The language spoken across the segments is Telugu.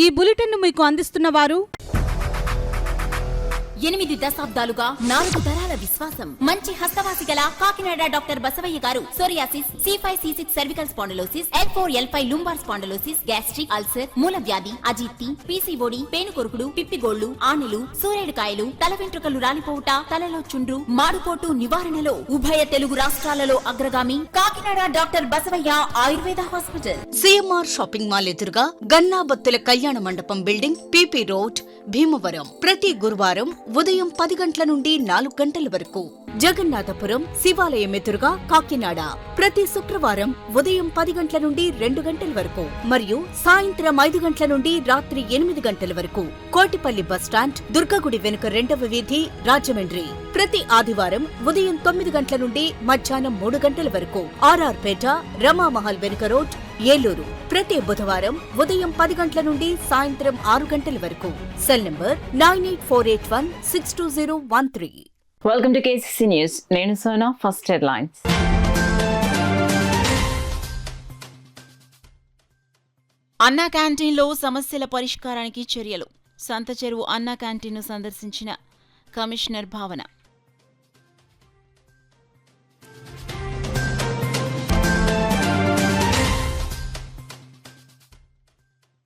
ఈ బులెటిన్ను మీకు అందిస్తున్న వారు 8 దశాబ్దాలుగా 4 తరాల విశ్వాసం. మంచి హస్తవాసి గల Kakinada doctor Basavaiah garu psoriasis, C5C6 cervical spondylosis, L4L5 lumbar spondylosis, gastric ulcer, మూల వ్యాధి, అజీర్తి, PCOD, పేనుకొరుకుడు, పిప్పిగోళ్లు, ఆనెలు, సూరేడుకాయలు, తల వెంట్రుకలు రాలిపోవుట, తలలో చుండ్రు, మాడుపోటు నివారణలో ఉభయ తెలుగు రాష్ట్రాలలో అగ్రగామి Kakinada doctor Basavaiah Ayurveda hospital. CMR shopping mall ఎదురుగా గన్నాబత్తుల కళ్యాణ మండపం బిల్డింగ్, PP రోడ్, భీమవరం. ప్రతి గురువారం ఉదయం 10 గంటల నుండి 4 గంటల వరకు. జగన్నాథపురం శివాలయం ఎదురుగా కాకినాడ ప్రతి శుక్రవారం ఉదయం 10 గంటల నుండి 2 గంటల వరకు మరియు సాయంత్రం 5 గంటల నుండి రాత్రి 8 గంటల వరకు. కోటిపల్లి బస్టాండ్, దుర్గగుడి వెనుక 2వ వీధి, రాజమండ్రి. ప్రతి ఆదివారం ఉదయం 9 గంటల నుండి మధ్యాహ్నం 3 గంటల వరకు. RR పేట, రమామహల్ వెనుక రోడ్, ఏలూరు. ప్రతి బుధవారం ఉదయం 10 గంటల నుండి సాయంత్రం 6 గంటల వరకు. Cell number 9848162013. Welcome to KCC news. నేను సోనా. First headlines. అన్నా క్యాంటీన్లో సమస్యల పరిష్కారానికి చర్యలు. సంత చెరువు అన్నా క్యాంటీన్ను సందర్శించిన కమిషనర్ భావన.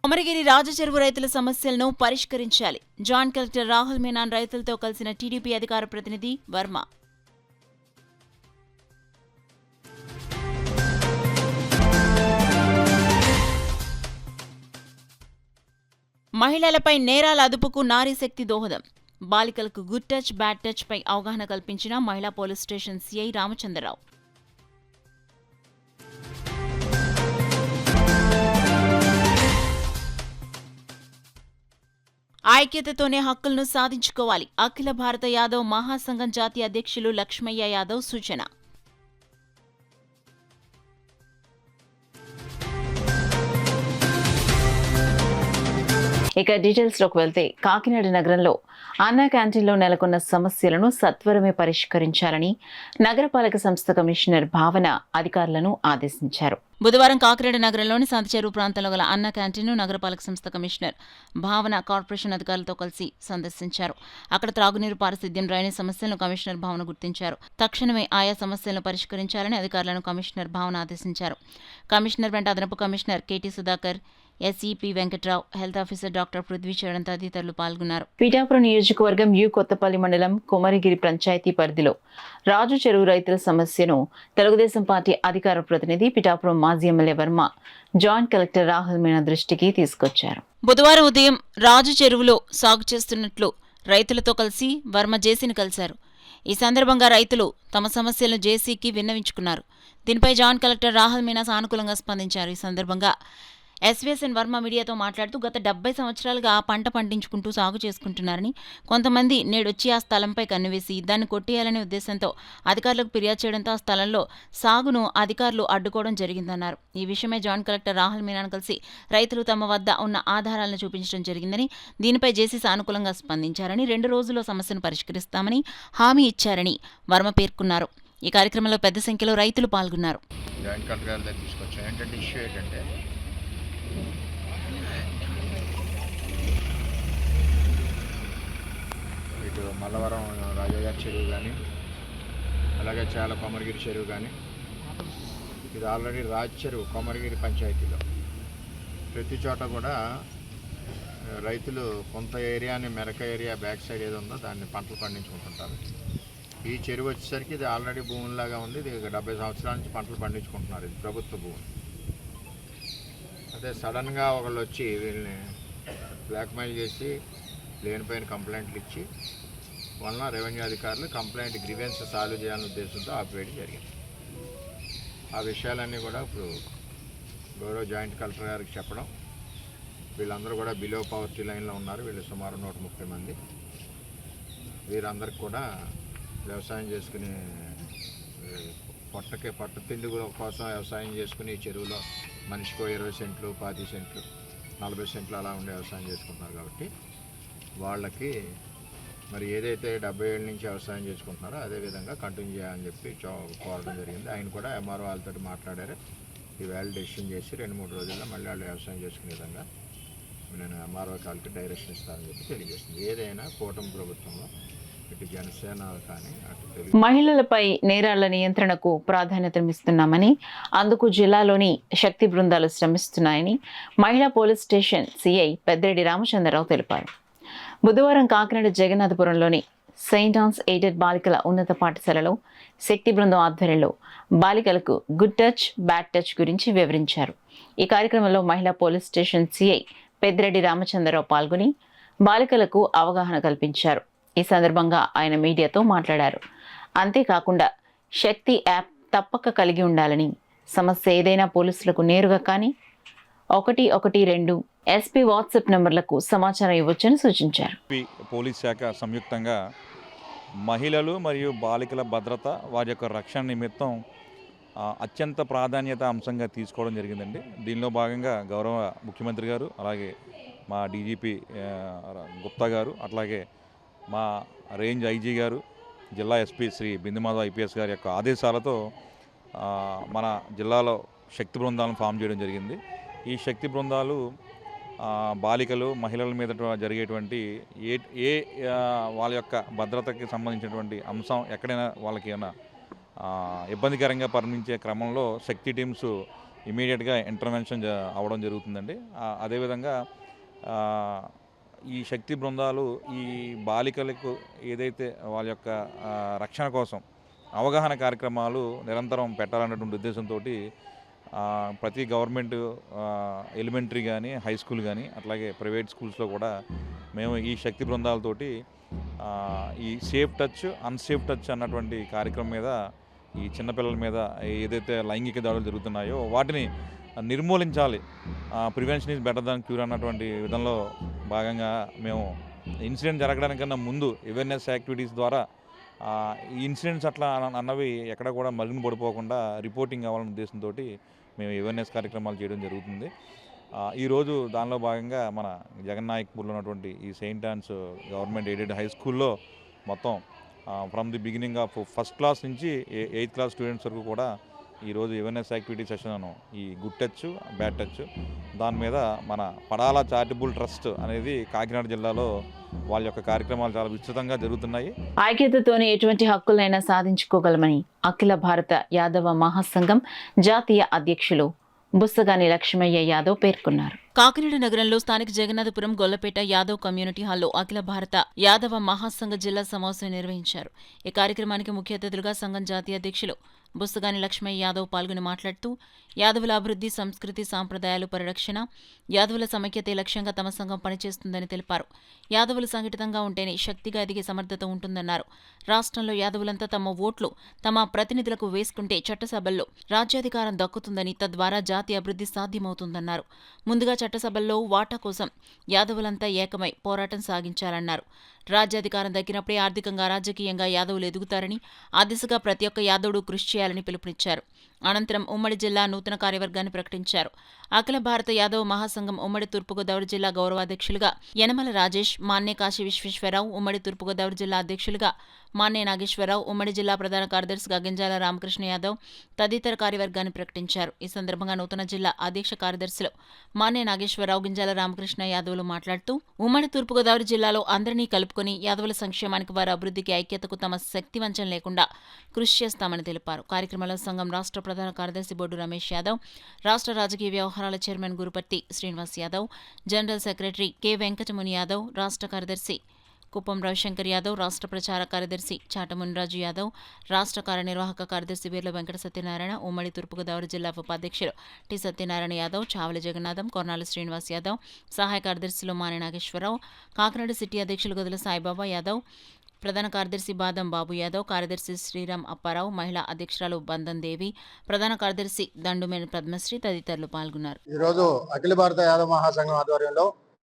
కొమరగిరి రాజచెరువు రైతుల సమస్యలను పరిష్కరించాలి. జాయింట్ కలెక్టర్ రాహుల్ మీనాన్ రైతులతో కలిసిన టీడీపీ అధికార ప్రతినిధి వర్మ. మహిళలపై నేరాల అదుపుకు నారీశక్తి దోహదం. బాలికలకు గుడ్ టచ్, బ్యాడ్ టచ్ పై అవగాహన కల్పించిన మహిళా పోలీస్ స్టేషన్ సిఐ రామచంద్రరావు. ఐక్యతతోనే హక్కులను సాధించుకోవాలి. అఖిల భారత యాదవ్ మహాసంఘం జాతీయ అధ్యక్షులు లక్ష్మయ్య యాదవ్ సూచన. ఇక డీటెయిల్స్లోకి వెళ్తే, కాకినాడ నగరంలో అన్నా క్యాంటీన్లో నెలకొన్న సమస్యలను సత్వరమే పరిష్కరించాలని నగరపాలక సంస్థ కమిషనర్ భావన అధికారులను ఆదేశించారు. బుధవారం కాకినాడ నగరంలోని సంతచెరువు ప్రాంతంలో గల అన్నా క్యాంటీన్ను నగరపాలక సంస్థ కమిషనర్ భావన కార్పొరేషన్ అధికారులతో కలిసి సందర్శించారు. అక్కడ త్రాగునీరు, పారిశుద్ధ్యం, డ్రైనేజ్ సమస్యలను కమిషనర్ భావన గుర్తించారు. తక్షణమే ఆయా సమస్యలను పరిష్కరించాలని అధికారులను కమిషనర్ భావన ఆదేశించారు. కమిషనర్ వెంట అదనపు commissioner KT Sudhakar, SEP Venkatrao, health officer doctor Prithvi Charan తదితరులు పాల్గొన్నారు. పిఠాపురం నియోజకవర్గం కొత్తపల్లి మండలం కొమరగిరి పంచాయతీ పరిధిలో రాజు చెరువు రైతుల సమస్యను తెలుగుదేశం పార్టీ అధికార ప్రతినిధి పిఠాపురం మాజీ MLA Varma joint collector Rahul Meena దృష్టికి తీసుకొచ్చారు. బుధవారం ఉదయం రాజు చెరువులో సాగు చేస్తున్నట్లు రైతులతో కలిసి వర్మ జేసీని కలిశారు. ఈ సందర్భంగా రైతులు తమ సమస్యలను జేసీకి విన్నవించుకున్నారు. దీనిపై జాయింట్ కలెక్టర్ రాహుల్ మీనా సానుకూలంగా స్పందించారు. ఈ సందర్భంగా SVSN వర్మ మీడియాతో మాట్లాడుతూ గత 70 సంవత్సరాలుగా పంట పండించుకుంటూ సాగు చేసుకుంటున్నారని, కొంతమంది నేడొచ్చి ఆ స్థలంపై కన్నువేసి దాన్ని కొట్టేయాలనే ఉద్దేశంతో అధికారులకు ఫిర్యాదు చేయడంతో ఆ స్థలంలో సాగును అధికారులు అడ్డుకోవడం జరిగిందన్నారు. ఈ విషయమై జాయింట్ కలెక్టర్ రాహుల్ మీనాను కలిసి రైతులు తమ వద్ద ఉన్న ఆధారాలను చూపించడం జరిగిందని, దీనిపై జేసీ సానుకూలంగా స్పందించారని, 2 రోజుల్లో సమస్యను పరిష్కరిస్తామని హామీ ఇచ్చారని వర్మ పేర్కొన్నారు. ఈ కార్యక్రమంలో పెద్ద సంఖ్యలో రైతులు పాల్గొన్నారు. ఇటు మల్లవరం రాజయ్య చెరువు కానీ, అలాగే చాలా కొమరగిరి చెరువు కానీ, ఇది ఆల్రెడీ రాజ్ చెరువు కొమరగిరి పంచాయతీలో ప్రతి చోట కూడా రైతులు కొంత ఏరియాని, మెరక ఏరియా బ్యాక్ సైడ్ ఏదో ఉందో దాన్ని పంటలు పండించుకుంటుంటారు. ఈ చెరువు వచ్చేసరికి ఇది ఆల్రెడీ భూములాగా ఉంది. ఇది 70 సంవత్సరాల నుంచి పంటలు పండించుకుంటున్నారు. ఇది ప్రభుత్వ భూమి. అదే సడన్గా ఒకళ్ళు వచ్చి వీళ్ళని బ్లాక్మెయిల్ చేసి లేనిపోయిన కంప్లైంట్లు ఇచ్చి వలన రెవెన్యూ అధికారులు కంప్లైంట్ గ్రీవెన్స్ సాల్వ్ చేయాలనే ఉద్దేశంతో ఆపేయడం జరిగింది. ఆ విషయాలన్నీ కూడా ఇప్పుడు గౌరవ జాయింట్ కలెక్టర్ గారికి చెప్పడం, వీళ్ళందరూ కూడా బిలో పవర్టీ లైన్లో ఉన్నారు. వీళ్ళు సుమారు 130 మంది. వీరందరికీ కూడా వ్యవసాయం చేసుకుని పట్టు తిండి కోసం వ్యవసాయం చేసుకుని చెరువులో మనిషికో 20 సెంట్లు, 50 సెంట్లు, 40 సెంట్లు అలా ఉండే వ్యవసాయం చేసుకుంటున్నారు. కాబట్టి వాళ్ళకి మరి ఏదైతే 70 ఏళ్ళ నుంచి వ్యవసాయం చేసుకుంటున్నారో అదేవిధంగా కంటిన్యూ చేయాలని చెప్పి కోరడం జరిగింది. ఆయన కూడా MRO వాళ్ళతో మాట్లాడారు. ఈవేళ డెసిషన్ చేసి 2-3 రోజుల్లో మళ్ళీ వాళ్ళు వ్యవసాయం చేసుకునే విధంగా నేను ఎంఆర్ఓ కాళ్ళకి డైరెక్షన్ ఇస్తానని చెప్పి తెలియజేస్తుంది. ఏదైనా కూటమి ప్రభుత్వంలో ఇటు జనసేన కానీ అటు తెలుగు మహిళలపై నేరాల నియంత్రణకు ప్రాధాన్యతనిస్తున్నామని, అందుకు జిల్లాలోని శక్తి బృందాలు శ్రమిస్తున్నాయని మహిళా police station CI Peddireddy Ramachandrarao తెలిపారు. బుధవారం కాకినాడ జగన్నాథపురంలోని సెయింట్ ఆన్స్ ఎయిడెడ్ బాలికల ఉన్నత పాఠశాలలో శక్తి బృందం ఆధ్వర్యంలో బాలికలకు గుడ్ టచ్, బ్యాడ్ టచ్ గురించి వివరించారు. ఈ కార్యక్రమంలో మహిళా police station CI Peddireddy Ramachandrarao పాల్గొని బాలికలకు అవగాహన కల్పించారు. ఈ సందర్భంగా ఆయన మీడియాతో మాట్లాడారు. అంతేకాకుండా శక్తి యాప్ తప్పక కలిగి ఉండాలని, సమస్య ఏదైనా పోలీసులకు నేరుగా కానీ 112 ఎస్పీ వాట్సాప్ నంబర్లకు సమాచారం ఇవ్వొచ్చని సూచించారు. పోలీస్ శాఖ సంయుక్తంగా మహిళలు మరియు బాలికల భద్రత, వారి యొక్క రక్షణ నిమిత్తం అత్యంత ప్రాధాన్యత అంశంగా తీసుకోవడం జరిగిందండి. దీనిలో భాగంగా గౌరవ ముఖ్యమంత్రి గారు, అలాగే మా డీజీపీ గుప్తా గారు, అట్లాగే మా రేంజ్ ఐజీ గారు, జిల్లా ఎస్పీ శ్రీ బిందుమాధవ్ ఐపీఎస్ గారి యొక్క ఆదేశాలతో మన జిల్లాలో శక్తి బృందాలను ఫామ్ చేయడం జరిగింది. ఈ శక్తి బృందాలు బాలికలు, మహిళల మీద జరిగేటువంటి ఏ వాళ్ళ యొక్క భద్రతకి సంబంధించినటువంటి అంశం ఎక్కడైనా వాళ్ళకి ఏమైనా ఇబ్బందికరంగా పరిగణించే క్రమంలో శక్తి టీమ్స్ ఇమీడియట్గా ఇంటర్వెన్షన్ అవ్వడం జరుగుతుందండి. అదేవిధంగా ఈ శక్తి బృందాలు ఈ బాలికలకు ఏదైతే వాళ్ళ యొక్క రక్షణ కోసం అవగాహన కార్యక్రమాలు నిరంతరం పెట్టాలన్నటువంటి ఉద్దేశంతో ప్రతి గవర్నమెంట్ ఎలిమెంటరీ కానీ, హై స్కూల్ కానీ, అట్లాగే ప్రైవేట్ స్కూల్స్లో కూడా మేము ఈ శక్తి బృందాలతోటి ఈ సేఫ్ టచ్, అన్సేఫ్ టచ్ అన్నటువంటి కార్యక్రమం మీద, ఈ చిన్నపిల్లల మీద ఏదైతే లైంగిక దాడులు జరుగుతున్నాయో వాటిని నిర్మూలించాలి. Prevention is better than cure అన్నటువంటి విధంలో భాగంగా మేము ఇన్సిడెంట్ జరగడానికన్నా ముందు అవేర్నెస్ యాక్టివిటీస్ ద్వారా ఈ ఇన్సిడెంట్స్ అట్లా అన్నవి ఎక్కడ కూడా మరుగున పడిపోకుండా రిపోర్టింగ్ అవ్వాలనే ఉద్దేశంతో మేము అవేర్నెస్ కార్యక్రమాలు చేయడం జరుగుతుంది. ఈరోజు దానిలో భాగంగా మన జగన్నాయక్పూర్లో ఉన్నటువంటి ఈ Saint Ann's government aided high స్కూల్లో మొత్తం from the beginning of first class నుంచి 8th క్లాస్ స్టూడెంట్స్ వరకు కూడా ఈరోజు అవేర్నెస్ యాక్టివిటీ సెషన్ ఈ గుడ్ టచ్, బ్యాడ్ టచ్ దాని మీద మన పడాల చారిటబుల్ ట్రస్ట్ అనేది కాకినాడ జిల్లాలో వాళ్ళ యొక్క కార్యక్రమాలు చాలా విస్తృతంగా జరుగుతున్నాయి. ఐక్యతతోనే ఎటువంటి హక్కులైనా సాధించుకోగలమని అఖిల భారత యాదవ మహాసంఘం జాతీయ అధ్యక్షులు బుస్సగాని లక్ష్మయ్య యాదవ్ పేర్కొన్నారు. కాకినాడ నగరంలో స్థానిక జగన్నాథపురం గొల్లపేట యాదవ్ కమ్యూనిటీ హాల్లో అఖిల భారత యాదవ మహాసంఘ జిల్లా సమావేశం నిర్వహించారు. ఈ కార్యక్రమానికి ముఖ్య అతిథులుగా సంఘం జాతీయ అధ్యక్షులు బుస్సగాని లక్ష్మయ్య యాదవ్ పాల్గొని మాట్లాడుతూ యాదవుల అభివృద్ధి, సంస్కృతి, సాంప్రదాయాలు పరిరక్షణ, యాదవుల సమైక్యతే లక్ష్యంగా తమ సంఘం పనిచేస్తుందని తెలిపారు. యాదవులు సంఘటితంగా ఉంటేనే శక్తిగా ఎదిగే సమర్థత ఉంటుందన్నారు. రాష్ట్రంలో యాదవులంతా తమ ఓట్లు తమ ప్రతినిధులకు వేసుకుంటే చట్టసభల్లో రాజ్యాధికారం దక్కుతుందని, తద్వారా జాతి అభివృద్ధి సాధ్యమవుతుందన్నారు. ముందుగా చట్టసభల్లో వాటా కోసం యాదవులంతా ఏకమై పోరాటం సాగించాలన్నారు. రాజ్యాధికారం దక్కినప్పుడే ఆర్థికంగా, రాజకీయంగా యాదవులు ఎదుగుతారని, ఆ దిశగా ప్రతి ఒక్క యాదవుడు కృషి చేయాలని పిలుపునిచ్చారు. అనంతరం ఉమ్మడి జిల్లా నూతన కార్యవర్గాన్ని ప్రకటించారు. అఖిల భారత యాదవ మహాసంఘం ఉమ్మడి తూర్పుగోదావరి జిల్లా గౌరవాధ్యక్షులుగా యనమల రాజేష్, మాన్నే కాశీ విశ్వేశ్వరరావు, ఉమ్మడి తూర్పుగోదావరి జిల్లా అధ్యక్షులుగా మాన్నే నాగేశ్వరరావు, ఉమ్మడి జిల్లా ప్రధాన కార్యదర్శిగా గింజాల రామకృష్ణ యాదవ్ తదితర కార్యవర్గాన్ని ప్రకటించారు. ఈ సందర్భంగా నూతన జిల్లా అధ్యక్ష కార్యదర్శులు మాన్నే నాగేశ్వరరావు, గింజాల రామకృష్ణ యాదవ్లు మాట్లాడుతూ ఉమ్మడి తూర్పుగోదావరి జిల్లాలో అందరినీ కలుపుకొని యాదవుల సంక్షేమానికి, వారి అభివృద్ధికి, ఐక్యతకు తమ శక్తివంచం లేకుండా కృషి చేస్తామని తెలిపారు. కార్యక్రమంలో సంఘం రాష్ట్ర ప్రధాన కార్యదర్శి బొడ్డు రమేష్ యాదవ్, రాష్ట్ర రాజకీయ వ్యవహారాల chairman Guruparthi Srinivas Yadav, general secretary K Venkatamuni Yadav, రాష్ట్ర కార్యదర్శి కుప్పం రవిశంకర్ యాదవ్, రాష్ట్ర ప్రచార కార్యదర్శి చాటమునిరాజు యాదవ్, రాష్ట్ర కార్యనిర్వాహక కార్యదర్శి వీర్ల వెంకట సత్యనారాయణ, ఉమ్మడి తూర్పుగోదావరి జిల్లా ఉపాధ్యక్షులు టి సత్యనారాయణ యాదవ్, చావలి జగన్నాథం, కొర్నాల శ్రీనివాస్ యాదవ్, సహాయ కార్యదర్శులు మానే నాగేశ్వరరావు, కాకినాడ సిటీ అధ్యక్షులు గదుల సాయిబాబా యాదవ్, ప్రధాన కార్యదర్శి బాదం బాబు యాదవ్, కార్యదర్శి శ్రీరామ్ అప్పారావు, మహిళా అధ్యక్షురాలు బంధన్ దేవి, ప్రధాన కార్యదర్శి దండుమేని పద్మశ్రీ తదితరులు పాల్గొన్నారు. ఈరోజు అఖిల భారత యాదవ మహాసంఘం ఆధ్వర్యంలో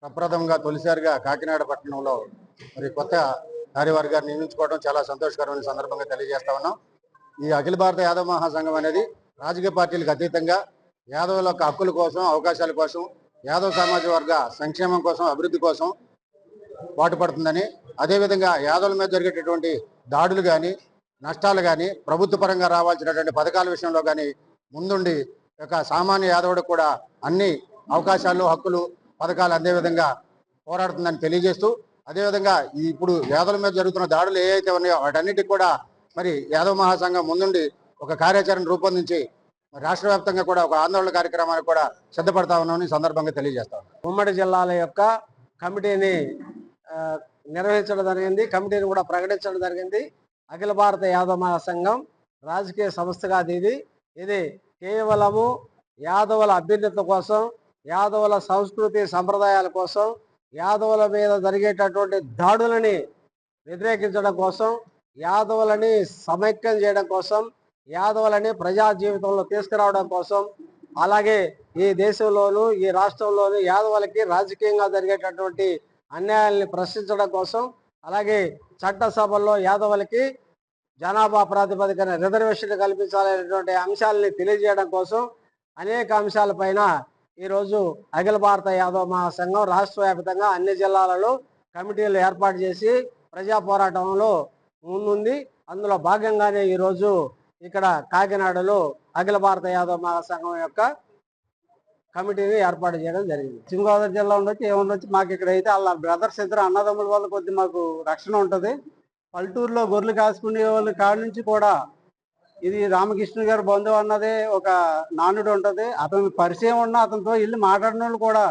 ప్రప్రథమంగా తొలిసారిగా కాకినాడ పట్టణంలో మరి కొత్త కార్యవర్గాన్ని నియమించుకోవడం చాలా సంతోషకరమైన సందర్భంగా తెలియజేస్తా ఉన్నాం. ఈ అఖిల భారత యాదవ మహాసంఘం అనేది రాజకీయ పార్టీలకు అతీతంగా యాదవుల యొక్క హక్కుల కోసం, అవకాశాల కోసం, యాదవ సమాజ వర్గ సంక్షేమం కోసం, అభివృద్ధి కోసం పాటుపడుతుందని, అదేవిధంగా యాదవుల మీద జరిగేటటువంటి దాడులు కానీ, నష్టాలు కానీ, ప్రభుత్వ పరంగా రావాల్సినటువంటి పథకాల విషయంలో కానీ ముందుండి ఒక సామాన్య యాదవుడికి కూడా అన్ని అవకాశాలు, హక్కులు పథకాలు అందే విధంగా పోరాడుతుందని తెలియజేస్తూ, అదేవిధంగా ఇప్పుడు యాదవుల మీద జరుగుతున్న దాడులు ఏవైతే ఉన్నాయో వాటన్నిటికి కూడా మరి యాదవ మహాసంఘం ముందుండి ఒక కార్యాచరణ రూపొందించి రాష్ట్ర వ్యాప్తంగా కూడా ఒక ఆందోళన కార్యక్రమానికి కూడా సిద్ధపడతా ఉన్నామని సందర్భంగా తెలియజేస్తాం. ఉమ్మడి జిల్లాల యొక్క కమిటీని నిర్వహించడం జరిగింది, కమిటీని కూడా ప్రకటించడం జరిగింది. అఖిల భారత యాదవ మహాసంఘం రాజకీయ సంస్థ కాదు ఇది కేవలము యాదవుల అభ్యున్నత కోసం, యాదవుల సంస్కృతి సంప్రదాయాల కోసం, యాదవుల మీద జరిగేటటువంటి దాడులని వ్యతిరేకించడం కోసం, యాదవులని సమైక్యం చేయడం కోసం, యాదవులని ప్రజా జీవితంలో తీసుకురావడం కోసం, అలాగే ఈ దేశంలోనూ ఈ రాష్ట్రంలోనూ యాదవులకి రాజకీయంగా జరిగేటటువంటి అన్యాయాల్ని ప్రశ్నించడం కోసం, అలాగే చట్టసభల్లో యాదవులకి జనాభా ప్రాతిపదికన రిజర్వేషన్ కల్పించాలనేటువంటి అంశాలని తెలియజేయడం కోసం అనేక అంశాలపైన ఈరోజు అఖిల భారత యాదవ మహాసంఘం రాష్ట్ర వ్యాప్తంగా అన్ని జిల్లాలలో కమిటీలు ఏర్పాటు చేసి ప్రజా పోరాటంలో ముందుంది. అందులో భాగంగానే ఈరోజు ఇక్కడ కాకినాడలో అఖిల భారత యాదవ మహాసంఘం యొక్క కమిటీని ఏర్పాటు చేయడం జరిగింది. పశ్చిమ గోదావరి జిల్లా ఉండొచ్చు ఏముండొచ్చు, మాకు ఇక్కడ అయితే వాళ్ళ బ్రదర్స్ ఇద్దరు అన్నదమ్ముల వల్ల కొద్ది మాకు రక్షణ ఉంటుంది. పల్లెటూరులో గొర్రెలు కాసుకునే వాళ్ళ కాడి నుంచి కూడా ఇది రామకృష్ణ గారు బంధువు అన్నదే ఒక నానుడు ఉంటుంది. అతని పరిచయం ఉన్న అతనితో వెళ్ళి మాట్లాడిన వాళ్ళు కూడా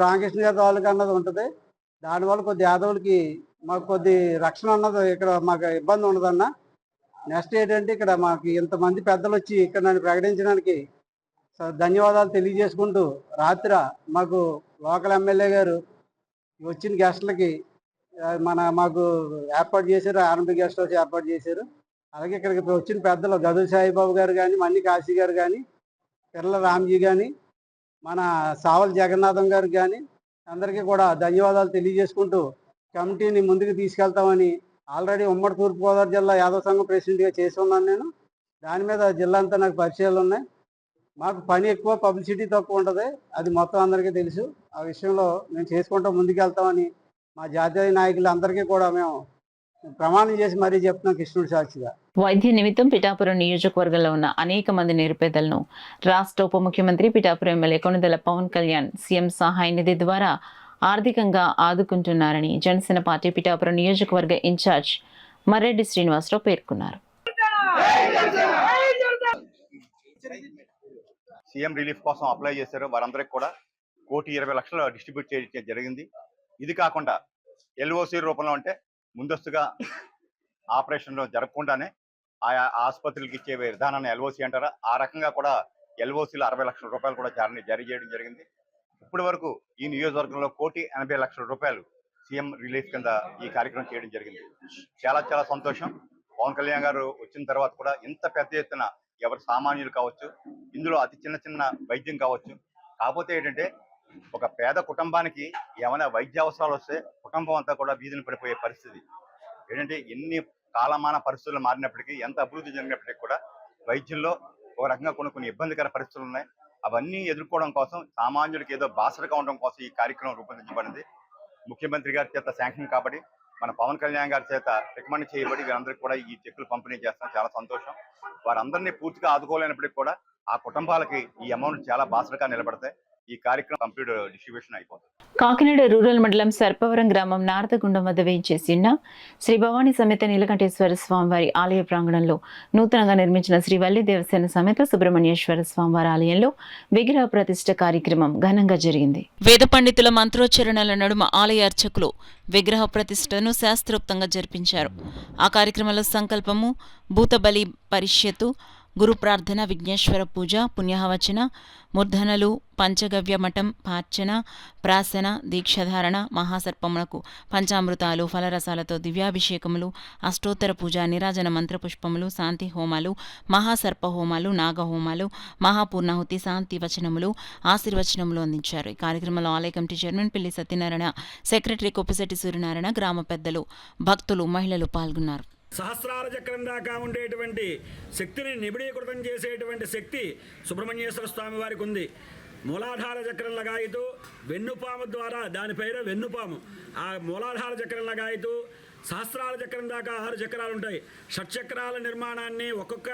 రామకృష్ణ గారి వాళ్ళకి అన్నది ఉంటుంది. దానివల్ల కొద్ది యాదవులకి మాకు కొద్ది రక్షణ అన్నది ఇక్కడ మాకు ఇబ్బంది ఉండదన్న. నెక్స్ట్ ఏంటంటే ఇక్కడ మాకు ఇంతమంది పెద్దలు వచ్చి ఇక్కడ నన్ను ప్రకటించడానికి ధన్యవాదాలు తెలియజేసుకుంటూ, రాత్రి మాకు లోకల్ ఎమ్మెల్యే గారు వచ్చిన గెస్టులకి మాకు ఏర్పాటు చేశారు, ఆర్ఎంపీ గెస్ట్ హౌస్ ఏర్పాటు చేశారు. అలాగే ఇక్కడికి వచ్చిన పెద్దలు గదుల సాయిబాబు గారు కానీ, మన్ని కాశీ గారు కానీ, పిర్ల రామ్జీ కానీ, మన సావల్ జగన్నాథం గారు కానీ అందరికీ కూడా ధన్యవాదాలు తెలియజేసుకుంటూ కమిటీని ముందుకు తీసుకెళ్తామని ఆల్రెడీ ఉమ్మడి తూర్పుగోదావరి జిల్లా యాదవ సంఘం ప్రెసిడెంట్గా చేసి ఉన్నాను నేను. దాని మీద జిల్లా అంతా నాకు పరిచయాలు ఉన్నాయి. మాకు పని ఎక్కువ, పబ్లిసిటీ తక్కువ ఉంటుంది, అది మొత్తం అందరికీ తెలుసు. ఆ విషయంలో మేము చేసుకుంటూ ముందుకెళ్తామని మా జాతీయ నాయకులందరికీ కూడా మేము ప్రమాణం చేసి మరీ చెప్తున్నాం కృష్ణుడి సాక్షిగా. వైద్య నిమిత్తం పిఠాపురం నియోజకవర్గంలో ఉన్న అనేక మంది నిరుపేదలను రాష్ట్ర ఉప ముఖ్యమంత్రి పిఠాపురం ఎమ్మెల్యే కొణిదెల పవన్ కళ్యాణ్ సీఎం సహాయ నిధి ద్వారా ఆర్థికంగా ఆదుకుంటున్నారని జనసేన పార్టీ పిఠాపురం నియోజకవర్గ ఇన్ఛార్జ్ మర్రెడ్డి శ్రీనివాసరావు పేర్కొన్నారు. సీఎం రిలీఫ్ కోసం అప్లై చేశారు వారందరికి కూడా 1,20,00,000 డిస్ట్రిబ్యూట్ చేయడం జరిగింది. ఇది కాకుండా ఎల్ఓసి రూపంలో అంటే ముందస్తుగా ఆపరేషన్లు జరగకుండానే ఆయా ఆసుపత్రులకు ఇచ్చే విధానాన్ని ఎల్ఓసి అంటారా, ఆ రకంగా కూడా ఎల్ఓసిలో 60 లక్షల రూపాయలు కూడా జారీ చేయడం జరిగింది. ఇప్పటి వరకు ఈ నియోజకవర్గంలో 1,80,00,000 రూపాయలు సీఎం రిలీఫ్ కింద ఈ కార్యక్రమం చేయడం జరిగింది. చాలా చాలా సంతోషం. పవన్ కళ్యాణ్ గారు వచ్చిన తర్వాత కూడా ఇంత పెద్ద ఎత్తున ఎవరు సామాన్యులు కావచ్చు, ఇందులో అతి చిన్న వైద్యం కావచ్చు. కాకపోతే ఏంటంటే ఒక పేద కుటుంబానికి ఏమైనా వైద్య అవసరాలు వస్తే కుటుంబం అంతా కూడా వీధిని పడిపోయే పరిస్థితి. ఏంటంటే ఎన్ని కాలమాన పరిస్థితులు మారినప్పటికీ, ఎంత అభివృద్ధి జరిగినప్పటికీ కూడా వైద్యంలో ఒక రకంగా కొన్ని ఇబ్బందికర పరిస్థితులు ఉన్నాయి. అవన్నీ ఎదుర్కోవడం కోసం, సామాన్యుడికి ఏదో బాసటగా ఉండడం కోసం ఈ కార్యక్రమం రూపొందించబడింది. ముఖ్యమంత్రి గారి చేత శాంక్షన్ కాబట్టి, మన పవన్ కళ్యాణ్ గారి చేత రికమెండ్ చేయబడి వీరందరికీ కూడా ఈ చెక్కులు పంపిణీ చేస్తాం. చాలా సంతోషం. వారందరినీ పూర్తిగా ఆదుకోలేనప్పటికీ కూడా ఆ కుటుంబాలకి ఈ అమౌంట్ చాలా బాసటగా నిలబడతాయి. ఈ కార్యక్రమం కంప్లీట్ డిస్ట్రిబ్యూషన్ అయిపోతుంది. కాకినాడ రూరల్ మండలం సర్పవరం గ్రామం నారదగుండం వద్ద వేయించేసి ఉన్న శ్రీ భవానీ సమేత నీలకంఠేశ్వర స్వామివారి ఆలయ ప్రాంగణంలో నూతనంగా నిర్మించిన శ్రీ వల్లి దేవసేన సమేత సుబ్రహ్మణ్యేశ్వర స్వామివారి ఆలయంలో విగ్రహ ప్రతిష్ఠ కార్యక్రమం ఘనంగా జరిగింది. వేద పండితుల మంత్రోచ్చరణల నడుమ ఆలయ అర్చకులు విగ్రహ ప్రతిష్ఠను శాస్త్రోక్తంగా జరిపించారు. ఆ కార్యక్రమంలో సంకల్పము, భూతబలి పరిష్యత్తు, గురు ప్రార్థన, విఘ్నేశ్వర పూజ, పుణ్యహవచన, మూర్ధనలు, పంచగవ్య మఠం, పార్చన, ప్రాసన, దీక్షధారణ, మహాసర్పమునకు పంచామృతాలు, ఫలరసాలతో దివ్యాభిషేకములు, అష్టోత్తర పూజ, నిరాజన మంత్రపుష్పములు, శాంతి హోమాలు, మహాసర్ప హోమాలు, నాగహోమాలు, మహాపూర్ణాహుతి, శాంతి వచనములు, ఆశీర్వచనములు అందించారు. ఈ కార్యక్రమంలో ఆలయ కమిటీ చైర్మన్ పిల్లి సత్యనారాయణ, సెక్రటరీ కొప్పిశెట్టి సూర్యనారాయణ, గ్రామ పెద్దలు, భక్తులు, మహిళలు పాల్గొన్నారు. సహస్రార చక్రం దాకా ఉండేటువంటి శక్తిని నిబిడీకృతం చేసేటువంటి శక్తి సుబ్రహ్మణ్యేశ్వర స్వామి వారికి ఉంది. మూలాధార చక్రం లగాయితూ వెన్నుపాము ద్వారా, దాని పేరు వెన్నుపాము. ఆ మూలాధార చక్రం లగాయితూ సహస్రార చక్రం దాకా 6 చక్రాలు ఉంటాయి. షట్చక్రాల నిర్మాణాన్ని ఒక్కొక్క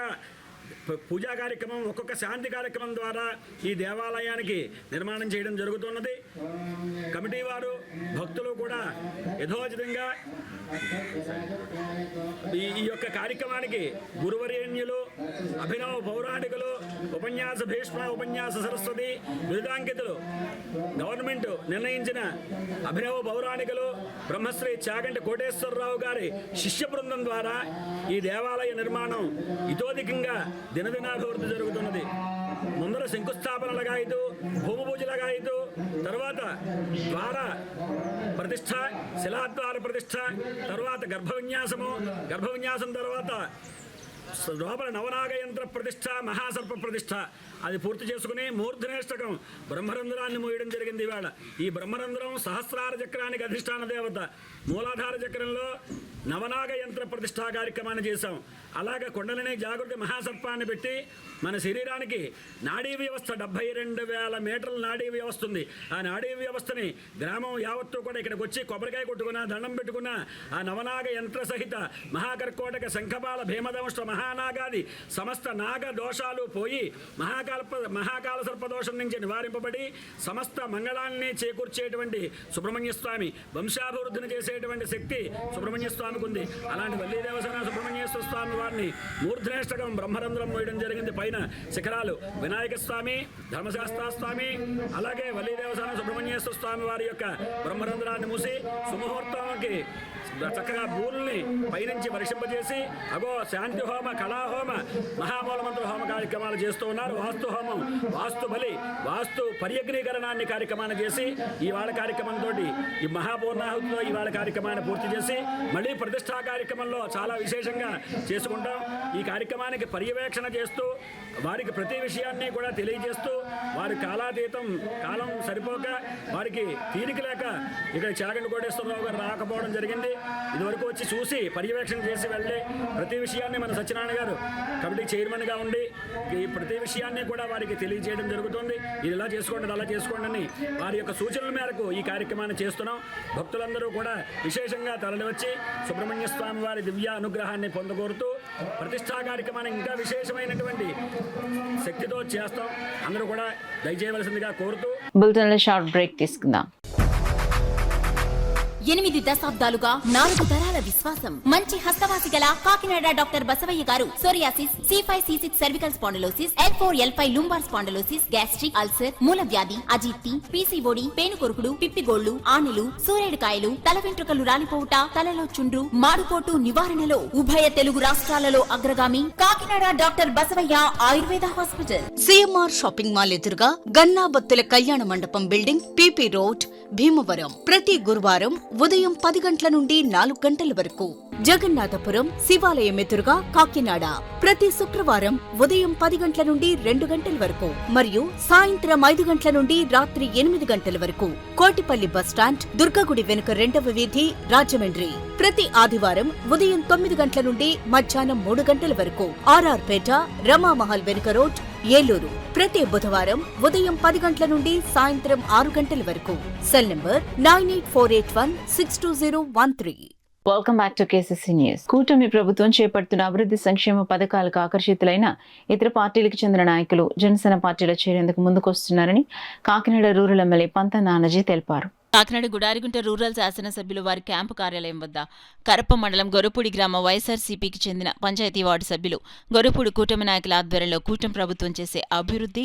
పూజా కార్యక్రమం, ఒక్కొక్క శాంతి కార్యక్రమం ద్వారా ఈ దేవాలయానికి నిర్మాణం చేయడం జరుగుతున్నది. కమిటీ వారు, భక్తులు కూడా యథోచితంగా ఈ యొక్క కార్యక్రమానికి గురువర్యన్యులు, అభినవ పౌరాణికులు, ఉపన్యాస భీష్మ, ఉపన్యాస సరస్వతి, బిరుదాంకితులు, గవర్నమెంట్ నిర్ణయించిన అభినవ పౌరాణికులు, బ్రహ్మశ్రీ చాగంటి కోటేశ్వరరావు గారి శిష్య బృందం ద్వారా ఈ దేవాలయ నిర్మాణం ఇతోధికంగా దినదినాభివృద్ధి జరుగుతున్నది. ముందర శంకుస్థాపనలుగాయితూ, భూమి పూజలుగాయితూ, తర్వాత ద్వార ప్రతిష్ఠ, శిలాద్వార ప్రతిష్ఠ, తర్వాత గర్భ విన్యాసం తర్వాత లోపల నవనాగ యంత్ర ప్రతిష్ఠ, మహాసర్ప ప్రతిష్ఠ అది పూర్తి చేసుకుని మూర్ధనేష్టకం బ్రహ్మరంధ్రాన్ని మోయడం జరిగింది. ఇవాళ ఈ బ్రహ్మరంధ్రం సహస్రార చక్రానికి అధిష్టాన దేవత. మూలాధార చక్రంలో నవనాగ యంత్ర ప్రతిష్ఠా కార్యక్రమాన్ని చేశాం. అలాగే కొండలని జాగృతి మహాసర్పాన్ని పెట్టి మన శరీరానికి నాడీ వ్యవస్థ 72,000 మీటర్ల నాడీ వ్యవస్థ ఉంది. ఆ నాడీ వ్యవస్థని గ్రామం యావత్తు కూడా ఇక్కడికి వచ్చి కొబ్బరికాయ కొట్టుకున్న, దండం పెట్టుకున్న ఆ నవనాగ యంత్ర సహిత మహాకర్కోటక శంఖపాల భీమదంష్ట మహానాగాది సమస్త నాగ దోషాలు పోయి మహాకాల సర్పదోషం నుంచి నివారింపబడి సమస్త మంగళాన్ని చేకూర్చేటువంటి సుబ్రహ్మణ్య స్వామి, వంశాభివృద్ధిని చేసేటువంటి శక్తి సుబ్రహ్మణ్య స్వామికి ఉంది. అలాంటి వల్లీ దేవసేన సుబ్రహ్మణ్యేశ్వర స్వామి వారిని మూర్ధనేష్టకం బ్రహ్మరంధ్రం మోయడం జరిగింది. పైన శిఖరాలు వినాయక స్వామి, ధర్మశాస్త్ర స్వామి, అలాగే వల్లీ దేవసేన సుబ్రహ్మణ్యేశ్వర స్వామి వారి యొక్క బ్రహ్మరంధ్రాన్ని మూసి సుముహూర్తానికి చక్కగా భూముల్ని పైనుంచి వర్షింపజేసి అగో శాంతి హోమ, కళాహోమ, మహామూలమంత్ర హోమ కార్యక్రమాలు చేస్తూ ఉన్నారు. వాస్తు హోమం, వాస్తు బలి, వాస్తు పర్యగ్రీకరణాన్ని కార్యక్రమాన్ని చేసి ఇవాళ కార్యక్రమంతో ఈ మహాపూర్ణాహుతితో ఇవాళ కార్యక్రమాన్ని పూర్తి చేసి మళ్ళీ ప్రతిష్టా కార్యక్రమంలో చాలా విశేషంగా చేసుకుంటాం. ఈ కార్యక్రమానికి పర్యవేక్షణ చేస్తూ వారికి ప్రతి విషయాన్ని కూడా తెలియజేస్తూ వారి కాలాతీతం, కాలం సరిపోక వారికి తీరిక లేక ఇక్కడ చాగంటి కోటేశ్వరరావు గారు రాకపోవడం జరిగింది. ఇదివరకు వచ్చి చూసి పర్యవేక్షణ చేసి వెళ్ళి ప్రతి విషయాన్ని మన సత్యనారాయణ గారు కమిటీ చైర్మన్గా ఉండి ఈ ప్రతి విషయాన్ని కూడా వారికి తెలియజేయడం జరుగుతుంది. ఇది ఇలా చేసుకోండి, అలా చేసుకోండి అని వారి యొక్క సూచనల మేరకు ఈ కార్యక్రమాన్ని చేస్తున్నాం. భక్తులందరూ కూడా విశేషంగా తరలివచ్చి సుబ్రహ్మణ్య స్వామి వారి దివ్య అనుగ్రహాన్ని పొందగోరుతూ ప్రతిష్టా కార్యక్రమాన్ని ఇంకా విశేషమైనటువంటి శక్తితో చేస్తాం. అందరూ కూడా దయచేయవలసిందిగా కోరుతూ బులెటిన్లో షార్ట్ బ్రేక్ తీసుకుందాం. 8 దశాబ్దాలుగా 4 తరాల విశ్వాసం. మంచి హస్తవాసి గల Kakinada doctor Basavaiah garu psoriasis, C5, C6 cervical spondylosis, L4, L5 lumbar spondylosis, gastric ulcer, మూలవ్యాధి, అజీర్తి, పీసీఓడి, పేనుకొరుకుడు, పిప్పిగోళ్లు, ఆనెలు, సూరేడుకాయలు, తల వెంట్రుకలు రాలిపోవుట, తలలో చుండ్రు, మాడుకోటు నివారణలో ఉభయ తెలుగు రాష్ట్రాలలో అగ్రగామి Kakinada doctor Basavaiah Ayurveda hospital. CMR shopping mall ఎదురుగా గన్నాబత్తుల కళ్యాణ మండపం బిల్డింగ్, PP రోడ్, భీమవరం. ప్రతి గురువారం ఉదయం 10 గంటల నుండి 4 గంటల వరకు. జగన్నాథపురం శివాలయం ఎదురుగా కాకినాడ ప్రతి శుక్రవారం ఉదయం 10 గంటల నుండి 2 గంటల వరకు మరియు సాయంత్రం 5 గంటల నుండి రాత్రి 8 గంటల వరకు. కోటిపల్లి బస్టాండ్, దుర్గగుడి వెనుక 2వ వీధి, రాజమండ్రి ప్రతి ఆదివారం ఉదయం 9 గంటల నుండి మధ్యాహ్నం 3 గంటల వరకు. RR పేట, రమామహల్ వెనుక రోడ్, ఏలూరు ప్రతి బుధవారం ఉదయం 10 గంటల నుండి సాయంత్రం 6 గంటల వరకు. Cell number 9848162013. Welcome back to KCC news. కూటమి ప్రభుత్వం చేపడుతున్న అభివృద్ధి సంక్షేమ పథకాలకు ఆకర్షితులైన ఇతర పార్టీలకు చెందిన నాయకులు జనసేన పార్టీలో చేరేందుకు ముందుకొస్తున్నారని కాకినాడ రూరల్ ఎమ్మెల్యే పంత నానాజీ తెలిపారు. కాకినాడ గుడారిగుంట రూరల్ శాసనసభ్యులు వారి క్యాంపు కార్యాలయం వద్ద కరప మండలం గొరపూడి గ్రామ వైఎస్ఆర్సీపీకి చెందిన పంచాయతీ వార్డు సభ్యులు గొరపూడి కూటమి నాయకుల ఆధ్వర్యంలో కూటమి ప్రభుత్వం చేసే అభివృద్ధి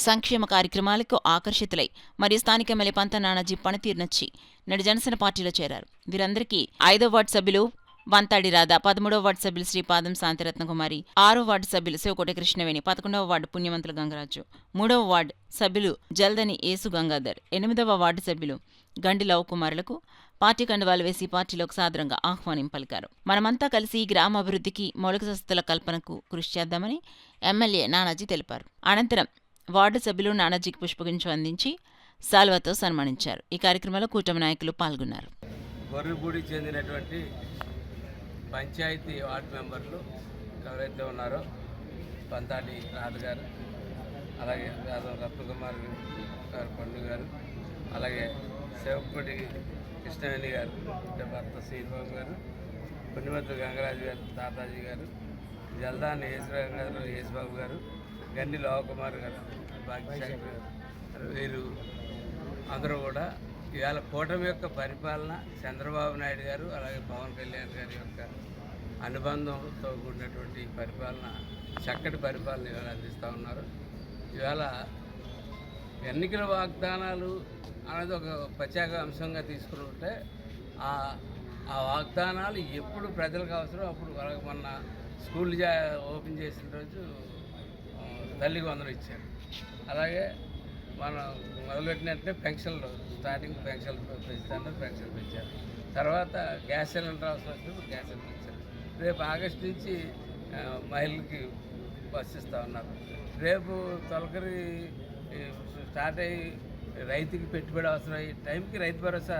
సంక్షేమ కార్యక్రమాలకు ఆకర్షితులై మరియు స్థానిక ఎమ్మెల్యే పంత నానాజీ పనితీరు నచ్చి నేడు జనసేన పార్టీలో చేరారు. వీరందరికీ 5వ వార్డు సభ్యులు వంతాడి రాధ, 13వ వార్డు సభ్యులు శ్రీపాదం శాంతిరత్నకుమారి, 6వ వార్డు సభ్యులు శివకోట కృష్ణవేణి, 11వ వార్డు పుణ్యమంతుల గంగరాజు, 3వ వార్డు సభ్యులు జల్దని యేసు గంగాధర్, 8వ వార్డు సభ్యులు గండి లవ్ కుమారులకు పార్టీ కండువాలు వేసి పార్టీలోకి సాదరంగా ఆహ్వానం పలికారు. మనమంతా కలిసి గ్రామ అభివృద్ధికి మౌలిక వసతుల కల్పనకు కృషి చేద్దామని ఎమ్మెల్యే నానాజీ తెలిపారు. అనంతరం వార్డు సభ్యులు నానాజీకి పుష్పగుంచం అందించి సాల్వాతో సన్మానించారు. ఈ కార్యక్రమంలో కూటమి నాయకులు పాల్గొన్నారు. గొర్రెపూడి చెందినటువంటి పంచాయతీ వార్డు మెంబర్లు ఎవరైతే ఉన్నారో పంతాడి రాధ గారు, అలాగే వేదం రత్నకుమార్ గారు, పండు గారు, అలాగే శివకోటి కృష్ణవేణి గారు, భర్త శ్రీబాబు గారు, పుణ్యమంతుల గంగరాజు గారు, తాతాజీ గారు, జల్దాన్ యేసుబాబు గారు, గన్ని లోవకుమార్ గారు, భాగ్యశాఖ గారు, వీరు అందరూ కూడా ఇవాళ కూటమి యొక్క పరిపాలన, చంద్రబాబు నాయుడు గారు అలాగే పవన్ కళ్యాణ్ గారి యొక్క అనుబంధంతో కూడినటువంటి పరిపాలన, చక్కటి పరిపాలన ఇవాళ అందిస్తూ ఉన్నారు. ఇవాళ ఎన్నికల వాగ్దానాలు అనేది ఒక ప్రత్యేక అంశంగా తీసుకుని ఉంటే ఆ వాగ్దానాలు ఎప్పుడు ప్రజలకు అవసరం అప్పుడు మొన్న స్కూల్ ఓపెన్ చేసిన రోజు తల్లికి వందలు ఇచ్చారు. అలాగే మనం మొదలుపెట్టినట్టే పెన్షన్లు స్టార్టింగ్ పెన్షన్లు పెంచుతాను, పెన్షన్లు పెంచారు. తర్వాత గ్యాస్ సిలిండర్ అవసరం వచ్చినప్పుడు గ్యాస్ సిలిండర్ ఇచ్చారు. రేపు ఆగస్టు నుంచి మహిళలకి బస్ ఇస్తూ ఉన్నారు. రేపు తొలకరి స్టార్ట్ అయ్యి రైతుకి పెట్టుబడి అవసరం అయ్యి టైంకి రైతు భరోసా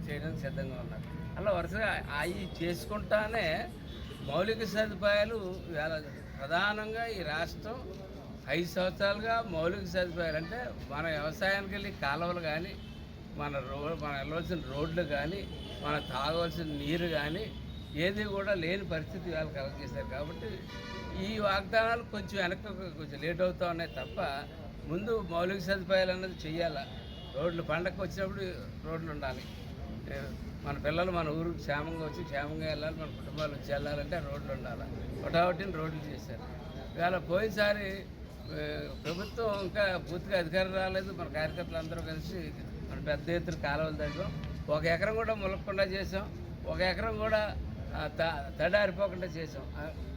చేయడానికి సిద్ధంగా ఉన్నారు. అలా వరుసగా అవి చేసుకుంటానే మౌలిక సదుపాయాలు ఇవాళ ప్రధానంగా ఈ రాష్ట్రం 5 సంవత్సరాలుగా మౌలిక సదుపాయాలు అంటే మన వ్యవసాయానికి వెళ్ళి కాలువలు కానీ, మన వెళ్ళవలసిన రోడ్లు కానీ, మన తాగవలసిన నీరు కానీ ఏది కూడా లేని పరిస్థితి ఇవాళ కలగజేశారు. కాబట్టి ఈ వాగ్దానాలు కొంచెం కొంచెం లేట్ అవుతూ ఉన్నాయి తప్ప ముందు మౌలిక సదుపాయాలు అన్నది చెయ్యాలి. రోడ్లు పండగకు వచ్చినప్పుడు రోడ్లు ఉండాలి. మన పిల్లలు మన ఊరికి క్షేమంగా వచ్చి క్షేమంగా వెళ్ళాలి, మన కుటుంబాలు వచ్చి వెళ్ళాలంటే రోడ్లు ఉండాలి. ఒకటిని రోడ్లు చేశారు. ఇవాళ పోయినసారి ప్రభుత్వం ఇంకా పూర్తిగా అధికారం రాలేదు. మన కార్యకర్తలు అందరూ కలిసి మన పెద్ద ఎత్తున కాలువలు తగ్గాం. 1 ఎకరం కూడా ములగకుండా చేసాం, 1 ఎకరం కూడా తడారిపోకుండా చేసాం.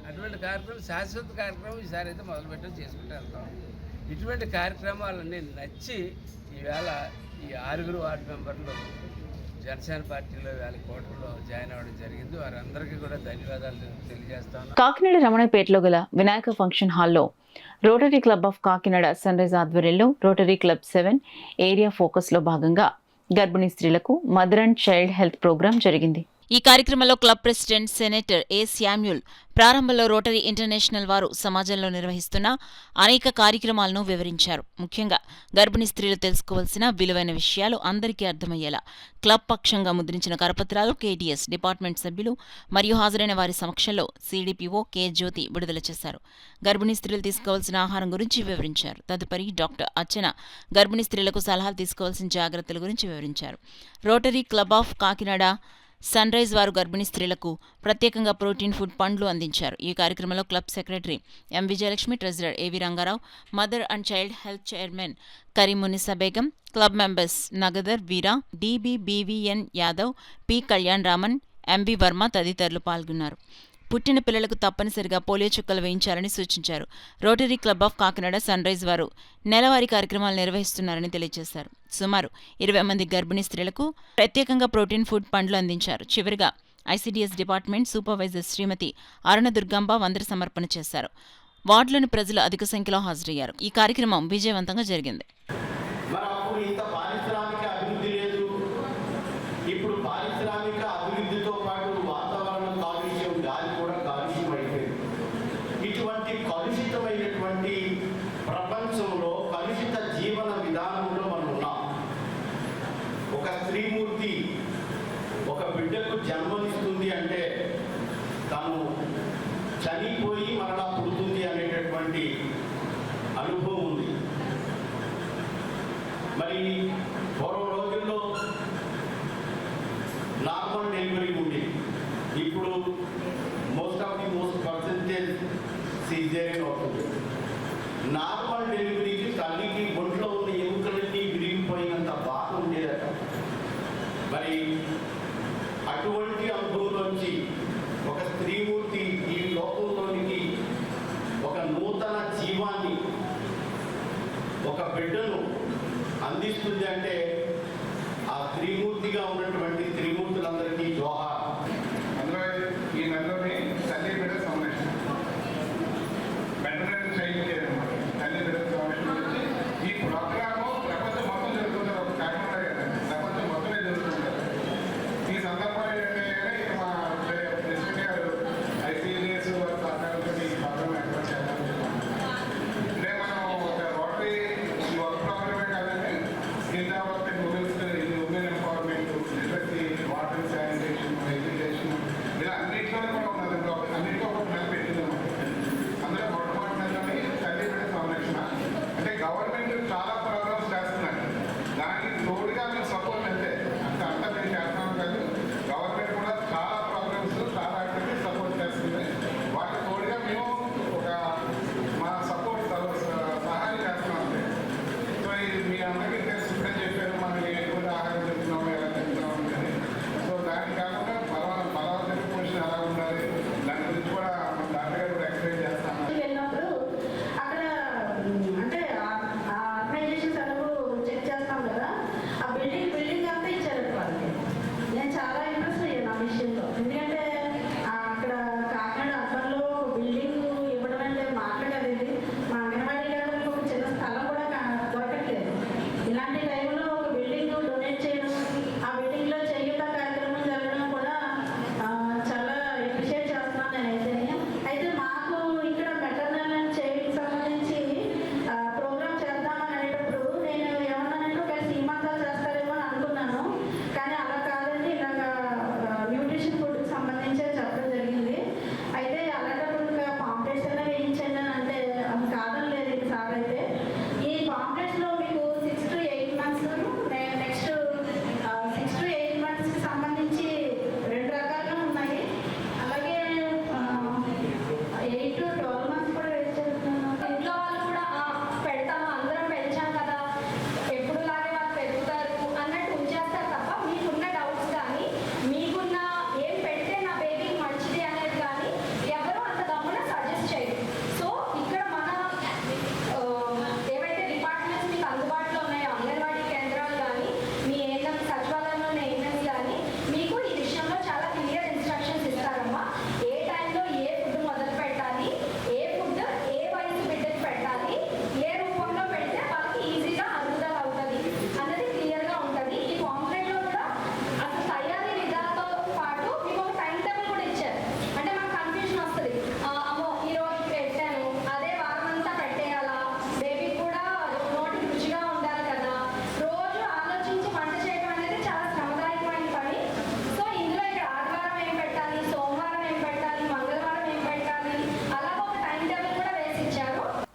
అటువంటి కార్యక్రమం శాశ్వత కార్యక్రమం ఈసారి అయితే మొదలుపెట్టి చేసుకుంటూ వెళ్తాం. ఇటువంటి కార్యక్రమాలన్నీ నచ్చి ఈవేళ ఈ 6 వార్డు మెంబర్లు జనసేన పార్టీలో ఇవాళ కోటలో జాయిన్ అవ్వడం జరిగింది. వారందరికీ కూడా ధన్యవాదాలు తెలియజేస్తాను. కాకినాడ రమణపేటలో గల వినాయక ఫంక్షన్ హాల్లో rotary club of Kakinada sunrise ఆధ్వర్యంలో రోటరీ క్లబ్ 7 ఏరియా ఫోకస్లో భాగంగా గర్భిణీ స్త్రీలకు mother and child health programme జరిగింది. ఈ కార్యక్రమంలో club president senator A Samuel ప్రారంభంలో రోటరీ ఇంటర్నేషనల్ వారు సమాజంలో నిర్వహిస్తున్న అనేక కార్యక్రమాలను వివరించారు. ముఖ్యంగా గర్భిణీ స్త్రీలు తెలుసుకోవాల్సిన విలువైన విషయాలు అందరికీ అర్థమయ్యేలా క్లబ్ పక్షంగా ముద్రించిన కరపత్రాలు కేటీఎస్ డిపార్ట్మెంట్ సభ్యులు మరియు హాజరైన వారి సమక్షంలో సిడిపిఓ కె జ్యోతి విడుదల చేశారు. గర్భిణీ స్త్రీలు తీసుకోవాల్సిన ఆహారం గురించి వివరించారు. తదుపరి డాక్టర్ అర్చన గర్భిణీ స్త్రీలకు సలహాలు తీసుకోవాల్సిన జాగ్రత్తల గురించి వివరించారు. Rotary club of Kakinada sunrise వారు గర్భిణీ స్త్రీలకు ప్రత్యేకంగా ప్రోటీన్ ఫుడ్ పండ్లు అందించారు. ఈ కార్యక్రమంలో club secretary M Vijayalakshmi, treasurer AV Rangarao, mother and child health chairman Karimunnisa Begum, club members నగదర్ Veera, DBBVN Yadav, P Kalyan Raman, MB Varma తదితరులు పాల్గొన్నారు. పుట్టిన పిల్లలకు తప్పనిసరిగా పోలియో చుక్కలు వేయించాలని సూచించారు. Rotary club of Kakinada sunrise వారు నెలవారీ కార్యక్రమాలు నిర్వహిస్తున్నారని తెలియజేశారు. సుమారు 20 మంది గర్భిణీ స్త్రీలకు ప్రత్యేకంగా ప్రోటీన్ ఫుడ్ పండ్లు అందించారు. చివరిగా ఐసిడిఎస్ డిపార్ట్మెంట్ సూపర్వైజర్ శ్రీమతి అరుణ దుర్గాంబ వందన సమర్పణ చేశారు. వార్డులోని ప్రజలు అధిక సంఖ్యలో హాజరయ్యారు. ఈ కార్యక్రమం విజయవంతంగా జరిగింది. జన్మనిస్తుంది అంటే తను చనిపోయి మరలా పుడుతుంది అనేటటువంటి అనుభవం ఉంది. మరి పూర్వ రోజుల్లో నార్మల్ డెలివరీ ఉంది. ఇప్పుడు మోస్ట్ పర్సెంటేజ్ సిజేరియన్ అవుతుంది. నార్మల్ డెలివరీకి తల్లికి ఒంట్లో ఉన్న ఎముకలన్నీ విరిగిపోయినంత బాధ ఉండేదట. మరి అటువంటి అనుభవంలోంచి ఒక స్త్రీమూర్తి ఈ లోకంలోనికి ఒక నూతన జీవాన్ని, ఒక బిడ్డను అందిస్తుంది అంటే ఆ స్త్రీమూర్తిగా ఉన్నటువంటి స్త్రీమూర్తులందరికీ జోహార్. అందులో ఈ నెలలోనే తల్లి బిడ్డ సంరక్షణ, వెటరన్ చైల్డ్ కేర్ అన్నమాట. తల్లి బిడ్డ సంరక్షణ గురించి ఈ ప్రోగ్రాము ప్రపంచం మొత్తం జరుగుతుంటారు. ఒక కాకినాడ కదా, ప్రపంచం మొత్తమే జరుగుతుంటారు. ఈ సందర్భంలో ఏంటంటే మా ప్రెసిడెంట్ గారు ఐసీడీఎస్ వారి సహకారంతో ఈ ప్రోగ్రాం ఏర్పాటు చేయాలనుకుంటున్నాం. అంటే మనం ఒక రోటరీ వర్క్ ప్రోగ్రామే కాదండి, కింద women empowerment, literacy, water sanitation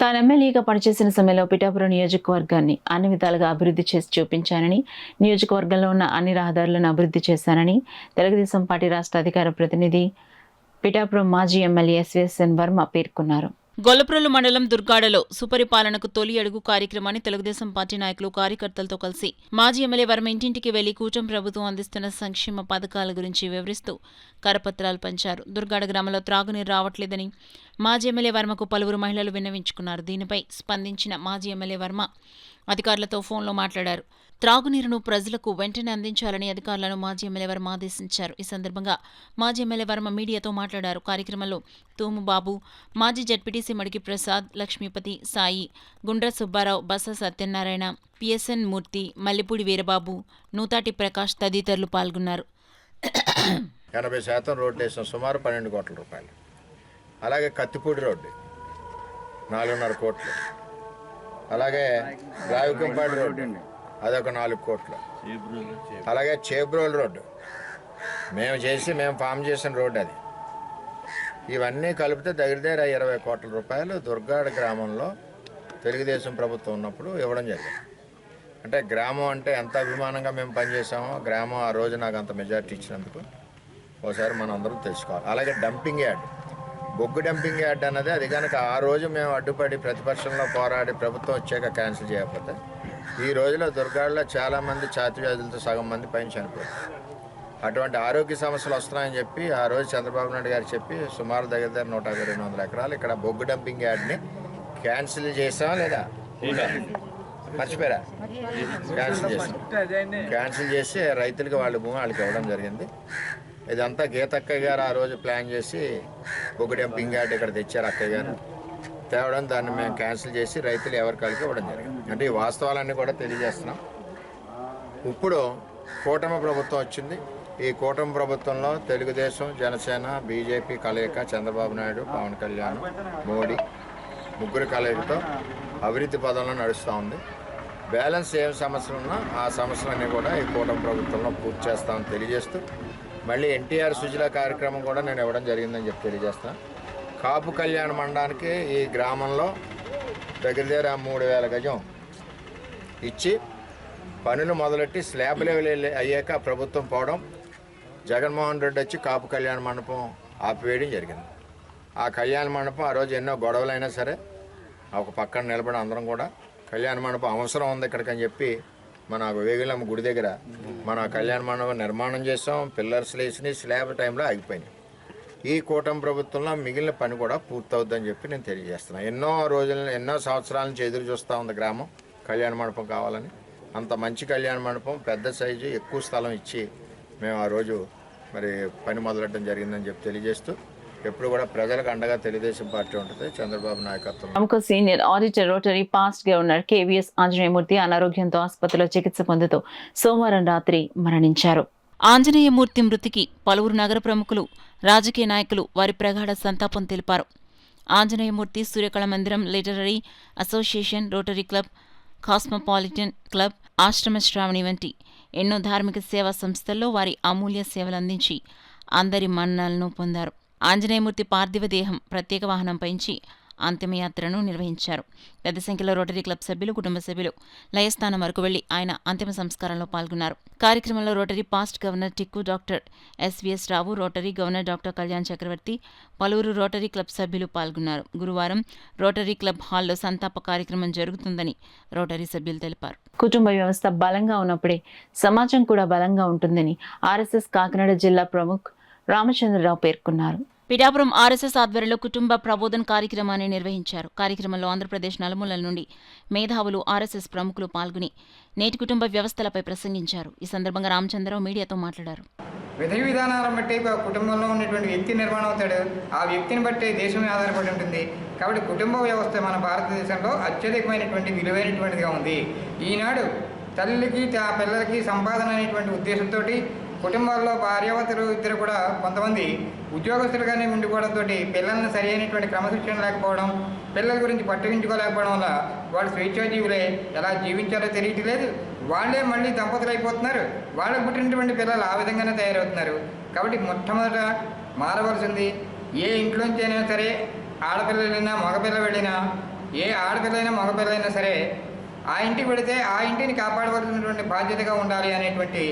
తాను ఎమ్మెల్యేగా పనిచేసిన సమయంలో పిఠాపురం నియోజకవర్గాన్ని అన్ని విధాలుగా అభివృద్ధి చేసి చూపించానని, నియోజకవర్గంలో ఉన్న అన్ని రహదారులను అభివృద్ధి చేశానని తెలుగుదేశం పార్టీ రాష్ట్ర అధికార ప్రతినిధి పిఠాపురం మాజీ ఎమ్మెల్యే ఎస్వీఎస్ఎన్ వర్మ పేర్కొన్నారు. గొల్లప్రోలు మండలం దుర్గాడలో సుపరిపాలనకు తొలి అడుగు కార్యక్రమాన్ని తెలుగుదేశం పార్టీ నాయకులు కార్యకర్తలతో కలిసి మాజీ ఎమ్మెల్యే వర్మ ఇంటింటికి వెళ్లి కూటమి ప్రభుత్వం అందిస్తున్న సంక్షేమ పథకాల గురించి వివరిస్తూ కరపత్రాలు పంచారు. దుర్గాడ గ్రామంలో త్రాగునీరు రావట్లేదని మాజీ ఎమ్మెల్యే వర్మకు పలువురు మహిళలు విన్నవించుకున్నారు. దీనిపై స్పందించిన మాజీ ఎమ్మెల్యే వర్మ అధికారులతో ఫోన్లో మాట్లాడారు. త్రాగునీరును ప్రజలకు వెంటనే అందించాలని అధికారులను మాజీ ఎమ్మెల్యే వర్మ ఆదేశించారు. ఈ సందర్భంగా మాజీ ఎమ్మెల్యే వర్మ మీడియాతో మాట్లాడారు. కార్యక్రమంలో తూము బాబు, మాజీ జడ్పీటీసీ మడికి ప్రసాద్, లక్ష్మీపతి, సాయి, గుండ్ర సుబ్బారావు, బస సత్యనారాయణ, పిఎస్ఎన్ మూర్తి, మల్లిపూడి వీరబాబు, నూతాటి ప్రకాష్ తదితరులు పాల్గొన్నారు. 80% రోడ్డు వేసాం, సుమారు 12 కోట్ల రూపాయలు. అలాగే కత్తిపూడి రోడ్డు 4.5 కోట్లు. అలాగే రావికంపాడి రోడ్డు అదొక 4 కోట్లు. అలాగే చేబ్రోల్ రోడ్డు మేము ఫామ్ చేసిన రోడ్డు అది. ఇవన్నీ కలిపితే దగ్గర 20 కోట్ల రూపాయలు దుర్గాడ గ్రామంలో తెలుగుదేశం ప్రభుత్వం ఉన్నప్పుడు ఇవ్వడం జరిగింది. అంటే గ్రామం అంటే ఎంత అభిమానంగా మేము పనిచేసామో, గ్రామం ఆ రోజు నాకు అంత మెజారిటీ ఇచ్చినందుకు ఒకసారి మనం అందరం తెలుసుకోవాలి. అలాగే డంపింగ్ యార్డ్, బొగ్గు డంపింగ్ యార్డ్ అన్నది అది కనుక ఆ రోజు మేము అడ్డుపడి ప్రతిపక్షంలో పోరాడి ప్రభుత్వం వచ్చాక క్యాన్సిల్ చేయకపోతే ఈ రోజులో దుర్గాడలో చాలామంది ఛాతీ వ్యాధులతో సగం మంది పైన చనిపోయారు. అటువంటి ఆరోగ్య సమస్యలు వస్తున్నాయని చెప్పి ఆ రోజు చంద్రబాబు నాయుడు గారు చెప్పి సుమారు దగ్గర 150-200 ఎకరాలు ఇక్కడ బొగ్గు డంపింగ్ యార్డ్ని క్యాన్సిల్ చేసాం లేదా మర్చిపోయారా? క్యాన్సిల్ చేసి రైతులకి వాళ్ళ భూమి వాళ్ళకి ఇవ్వడం జరిగింది. ఇదంతా గీతక్కయ్య గారు ఆ రోజు ప్లాన్ చేసి బొగ్గు డంపింగ్ యార్డ్ ఇక్కడ తెచ్చారు. అక్కయ్య గారు తేవడం, దాన్ని మేము క్యాన్సిల్ చేసి రైతులు ఎవరికాలకి ఇవ్వడం జరిగింది. అంటే ఈ వాస్తవాలన్నీ కూడా తెలియజేస్తున్నాం. ఇప్పుడు కూటమి ప్రభుత్వం వచ్చింది. ఈ కూటమి ప్రభుత్వంలో తెలుగుదేశం, జనసేన, బీజేపీ కలయిక, చంద్రబాబు నాయుడు, పవన్ కళ్యాణ్, మోడీ ముగ్గురు కలయికతో అభివృద్ధి పదంలో నడుస్తూ ఉంది. బ్యాలెన్స్ ఏం సమస్యలు ఉన్నా ఆ సమస్యలన్నీ కూడా ఈ కూటమి ప్రభుత్వంలో పూర్తి చేస్తామని తెలియజేస్తూ, మళ్ళీ ఎన్టీఆర్ సుజల కార్యక్రమం కూడా నేను ఇవ్వడం జరిగిందని చెప్పి తెలియజేస్తాను. కాపు కళ్యాణ మండపానికి ఈ గ్రామంలో దగ్గర 3000 గజం ఇచ్చి పనులు మొదలెట్టి స్లాబ్ లెవెల్ అయ్యాక ప్రభుత్వం పోవడం, జగన్మోహన్ రెడ్డి వచ్చి కాపు కళ్యాణ మండపం ఆపివేయడం జరిగింది. ఆ కళ్యాణ మండపం ఆ రోజు ఎన్నో గొడవలైనా సరే ఒక పక్కన నిలబడి అందరం కూడా కళ్యాణ మండపం అవసరం ఉంది ఇక్కడికని చెప్పి మన వేగులమ్మ గుడి దగ్గర మన కళ్యాణ మండపం నిర్మాణం చేసాం. పిల్లర్స్ వేసి స్లాబ్ టైంలో ఆగిపోయినాయి. ఈ కూటమి ప్రభుత్వంలో మిగిలిన పని కూడా పూర్తవుద్దని చెప్పి నేను తెలియజేస్తున్నాను. ఎన్నో సంవత్సరాల నుంచి ఎదురు చూస్తూ ఉంది గ్రామం కళ్యాణ మండపం కావాలని. అంత మంచి కళ్యాణ మండపం, పెద్ద సైజు, ఎక్కువ స్థలం ఇచ్చి మేము ఆ రోజు మరి పని మొదలెట్టడం జరిగిందని చెప్పి తెలియజేస్తూ, ఎప్పుడు కూడా ప్రజలకు అండగా తెలుగుదేశం పార్టీ ఉంటుంది, చంద్రబాబు నాయకత్వం. ప్రముఖ senior auditor, Rotary past governor KVS Anjaneyamurthy అనారోగ్యంతో ఆసుపత్రిలో చికిత్స పొందుతూ సోమవారం రాత్రి మరణించారు. ఆంజనేయమూర్తి మృతికి పలువురు నగర ప్రముఖులు, రాజకీయ నాయకులు వారి ప్రగాఢ సంతాపం తెలిపారు. ఆంజనేయమూర్తి సూర్యకళ మందిరం, literary association, rotary club, cosmopolitan club, ఆశ్రమ శ్రావణి వంటి ఎన్నో ధార్మిక సేవా సంస్థల్లో వారి అమూల్య సేవలు అందించి అందరి మన్ననలను పొందారు. ఆంజనేయమూర్తి పార్థివ దేహం ప్రత్యేక వాహనంపైంచి అంతిమయాత్రను నిర్వహించారు. పెద్ద సంఖ్యలో రోటరీ క్లబ్ సభ్యులు, కుటుంబ సభ్యులు లయస్థానం వరకు వెళ్లి ఆయన అంతిమ సంస్కారంలో పాల్గొన్నారు. కార్యక్రమంలో Rotary past governor Tikku doctor SVS Rao, Rotary governor doctor Kalyan Chakravarthy, పలువురు రోటరీ క్లబ్ సభ్యులు పాల్గొన్నారు. గురువారం రోటరీ క్లబ్ హాల్లో సంతాప కార్యక్రమం జరుగుతుందని రోటరీ సభ్యులు తెలిపారు. కుటుంబ వ్యవస్థ బలంగా ఉన్నప్పుడే సమాజం కూడా బలంగా ఉంటుందని ఆర్ఎస్ఎస్ కాకినాడ జిల్లా ప్రముఖ్ రామచంద్రరావు పేర్కొన్నారు. పిఠాపురం ఆర్ఎస్ఎస్ ఆధ్వర్యంలో కుటుంబ ప్రబోధన్ కార్యక్రమాన్ని నిర్వహించారు. కార్యక్రమంలో ఆంధ్రప్రదేశ్ నలుమూలల నుండి మేధావులు, ఆర్ఎస్ఎస్ ప్రముఖులు పాల్గొని నేటి కుటుంబ వ్యవస్థలపై ప్రసంగించారు. ఈ సందర్భంగా రామచంద్రరావు మీడియాతో మాట్లాడారు. విధి విధానాలను బట్టి కుటుంబంలో ఉన్నటువంటి వ్యక్తి నిర్మాణం అవుతాడు. ఆ వ్యక్తిని బట్టి దేశం ఆధారపడి ఉంటుంది. కాబట్టి కుటుంబ వ్యవస్థ మన భారతదేశంలో అత్యధికమైనటువంటి విలువైనటువంటిదిగా ఉంది. ఈనాడు తల్లికి పిల్లలకి సంపాదన అనేటువంటి ఉద్దేశంతో కుటుంబాల్లో భార్యాభర్తలు ఇద్దరు కూడా కొంతమంది ఉద్యోగస్తులుగానే ఉండిపోవడంతో పిల్లల్ని సరి అయినటువంటి క్రమశిక్షణ లేకపోవడం, పిల్లల గురించి పట్టించుకోలేకపోవడం వల్ల వాళ్ళు స్వేచ్ఛాజీవులే ఎలా జీవించాలో తెలియట్లేదు. వాళ్ళే మళ్ళీ దంపతులు అయిపోతున్నారు. వాళ్ళకు పుట్టినటువంటి పిల్లలు ఆ విధంగానే తయారవుతున్నారు. కాబట్టి మొట్టమొదట మారవలసింది ఏ ఇంట్లోంచి అయినా సరే, ఆడపిల్ల వెళ్ళినా మగపిల్ల వెళ్ళినా ఏ ఆడపిల్లైనా మగపిల్లైనా సరే ఆ ఇంటికి వెళితే ఆ ఇంటిని కాపాడవలసినటువంటి బాధ్యతగా ఉండాలి అనేటువంటి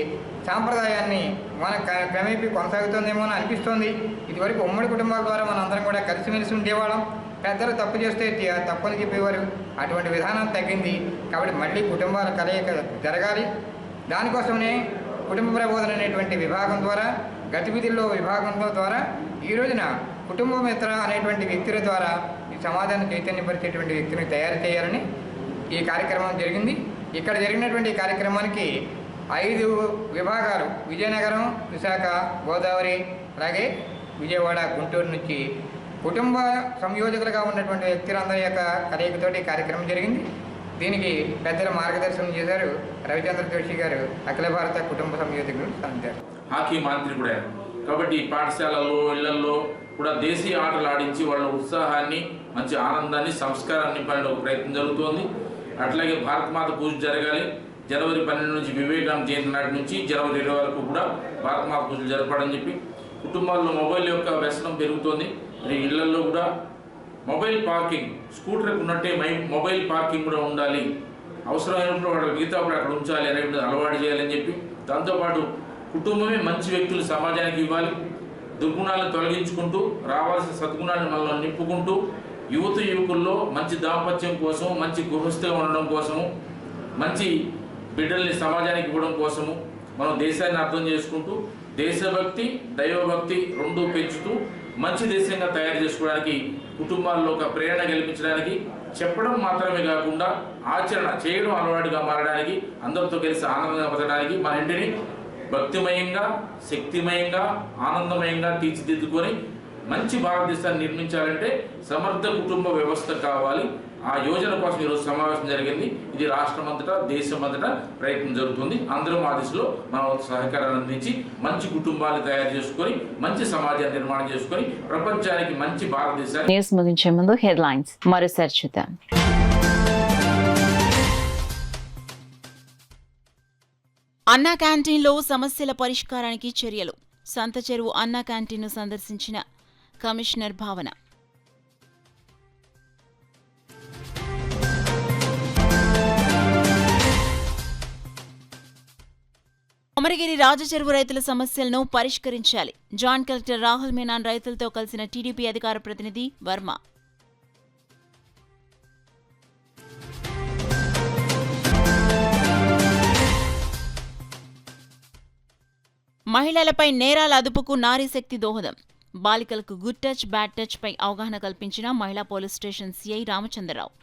సాంప్రదాయాన్ని మన క్రమేపీ కొనసాగుతుందేమో అని అనిపిస్తోంది. ఇదివరకు ఉమ్మడి కుటుంబాల ద్వారా మనం అందరం కూడా కలిసిమెలిసి ఉండేవాళ్ళం. పెద్దలు తప్పు చేస్తే తప్పని చెప్పేవారు. అటువంటి విధానం తగ్గింది. కాబట్టి మళ్ళీ కుటుంబాల కలయిక జరగాలి. దానికోసమే కుటుంబ ప్రబోధన అనేటువంటి విభాగం ద్వారా, గతివిధుల్లో విభాగం ద్వారా ఈ రోజున కుటుంబ మిత్ర అనేటువంటి వ్యక్తుల ద్వారా ఈ సమాజాన్ని చైతన్యపరిచేటువంటి వ్యక్తిని తయారు చేయాలని ఈ కార్యక్రమం జరిగింది. ఇక్కడ జరిగినటువంటి కార్యక్రమానికి 5 విభాగాలు విజయనగరం, విశాఖ, గోదావరి, అలాగే విజయవాడ, గుంటూరు నుంచి కుటుంబ సంయోజకులుగా ఉన్నటువంటి వ్యక్తులందరి యొక్క కలయికతోటి కార్యక్రమం జరిగింది. దీనికి పెద్దల మార్గదర్శనం చేశారు రవిచంద్ర జోషి గారు, అఖిల భారత కుటుంబ సంయోజకులు అంటారు. హాకీ మాంత్రి కూడా కాబట్టి పాఠశాలల్లో ఇళ్లలో కూడా దేశీయ ఆటలు ఆడించి వాళ్ళ ఉత్సాహాన్ని, మంచి ఆనందాన్ని, సంస్కారాన్ని నింపడానికి ఒక ప్రయత్నం జరుగుతోంది. అట్లాగే భారతమాత పూజ జరగాలి. జనవరి 12 నుంచి వివేకానంద జయంతి నాటి నుంచి జనవరి 20 వరకు కూడా భారతమాత పూజలు జరపాలని చెప్పి కుటుంబాల్లో మొబైల్ యొక్క వ్యసనం పెరుగుతోంది. మరి ఇళ్లలో కూడా మొబైల్ పార్కింగ్, స్కూటర్కి ఉన్నట్టే మొబైల్ పార్కింగ్ కూడా ఉండాలి. అవసరమైనప్పుడు వాళ్ళు మిగతాప్పుడు అక్కడ ఉంచాలి అనేటువంటి అలవాటు చేయాలని చెప్పి, దాంతోపాటు కుటుంబమే మంచి వ్యక్తులు సమాజానికి ఇవ్వాలి. దుర్గుణాలను తొలగించుకుంటూ రావాల్సిన సద్గుణాలను మనల్ని నింపుకుంటూ యువకుల్లో మంచి దాంపత్యం కోసం, మంచి గృహస్థగా ఉండడం కోసము, మంచి బిడ్డల్ని సమాజానికి ఇవ్వడం కోసము మనం దేశాన్ని అర్థం చేసుకుంటూ దేశభక్తి, దైవభక్తి రెండూ పెంచుతూ మంచి దేశంగా తయారు చేసుకోవడానికి, కుటుంబాల్లో ఒక ప్రేరణ కల్పించడానికి, చెప్పడం మాత్రమే కాకుండా ఆచరణ చేయడం అలవాటుగా మారడానికి, అందరితో కలిసి ఆనందంగా బతకడానికి మన ఇంటిని భక్తిమయంగా, శక్తిమయంగా, ఆనందమయంగా తీర్చిదిద్దుకొని మంచి భారతదేశాన్ని నిర్మించాలంటే సమర్థ కుటుంబ వ్యవస్థ కావాలి. ఆ యోజన కోసం ఈరోజు సమావేశం జరిగింది. ఇది రాష్ట్రమంతటా, దేశమంతటా ప్రయత్నం జరుగుతుంది. అందరం ఆ దిశలో మనం సహకారాన్ని అందించి మంచి కుటుంబాన్ని తయారు చేసుకొని మంచి సమాజాన్ని నిర్మాణం చేసుకొని ప్రపంచానికి మంచి భారతదేశాన్ని. న్యూస్ ముగించే ముందు హెడ్లైన్స్ మరోసారి చూద్దాం. అన్నా క్యాంటీన్లో సమస్యల పరిష్కారానికి చర్యలు. సంత చెరువు అన్నా క్యాంటీన్ను సందర్శించిన కమిషనర్ భావన. కొమరగిరి రాజచెరువు రైతుల సమస్యలను పరిష్కరించాలి. జాయింట్ కలెక్టర్ రాహుల్ మీనాన్ రైతులతో కలిసిన టీడీపీ అధికార ప్రతినిధి వర్మ. మహిళలపై నేరాల అదుపుకు నారీశక్తి దోహదం. బాలికలకు గుడ్ టచ్, బ్యాడ్ టచ్ పై అవగాహన కల్పించిన మహిళా పోలీస్ స్టేషన్ సిఐ రామచంద్రరావు.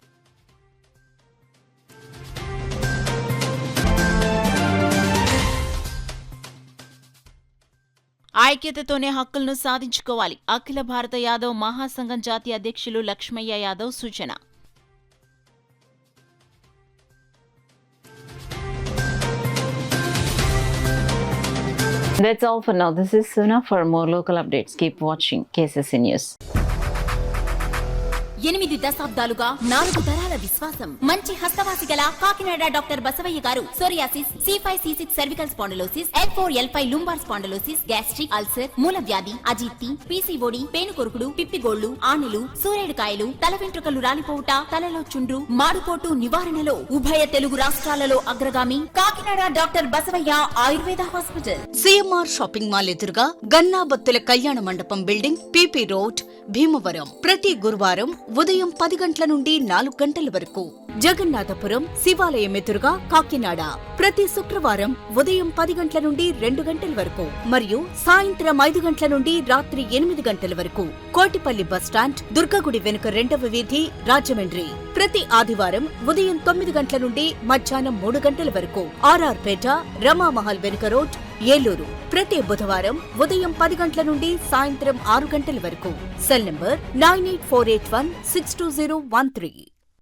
ఐక్యతతోనే హక్కులను సాధించుకోవాలి. అఖిల భారత యాదవ్ మహాసంఘం జాతీయ అధ్యక్షులు లక్ష్మయ్య యాదవ్ సూచన. That's all for now. This is Suna. For more local updates, keep watching KCC News. 8 దశాబ్దాలుగా 4 తరాల విశ్వాసం. మంచి హస్తవాసి గల Kakinada doctor Basavaiah garu psoriasis, C5C6 cervical spondylosis, L4L5 lumbar spondylosis, gastric ulcer, మూల వ్యాధి, అజీర్తి, PCOD, పేనుకొరుకుడు, పిప్పిగోళ్లు, ఆనెలు, సూరేడుకాయలు, తల వెంట్రుకలు రాలిపోవుట, తలలో చుండ్రు, మాడుపోటు నివారణలో ఉభయ తెలుగు రాష్ట్రాలలో అగ్రగామి Kakinada doctor Basavaiah Ayurveda hospital. CMR shopping mall ఎదురుగా గన్నాబత్తుల కళ్యాణ మండపం బిల్డింగ్, PP రోడ్, భీమవరం. ప్రతి గురువారం ఉదయం 10 గంటల నుండి 4 గంటల వరకు. జగన్నాథపురం శివాలయం ఎదురుగా కాకినాడ. ప్రతి శుక్రవారం ఉదయం 10 గంటల నుండి 2 గంటల వరకు మరియు సాయంత్రం 5 గంటల నుండి రాత్రి 8 గంటల వరకు. కోటిపల్లి బస్టాండ్, దుర్గగుడి వెనుక 2వ వీధి, రాజమండ్రి. ప్రతి ఆదివారం ఉదయం 9 గంటల నుండి మధ్యాహ్నం 3 గంటల వరకు. RR పేట, రమామహల్ వెనుక రోడ్, ఏలూరు. ప్రతి బుధవారం ఉదయం 10 గంటల నుండి సాయంత్రం 6 గంటల వరకు. Cell number 9848162013.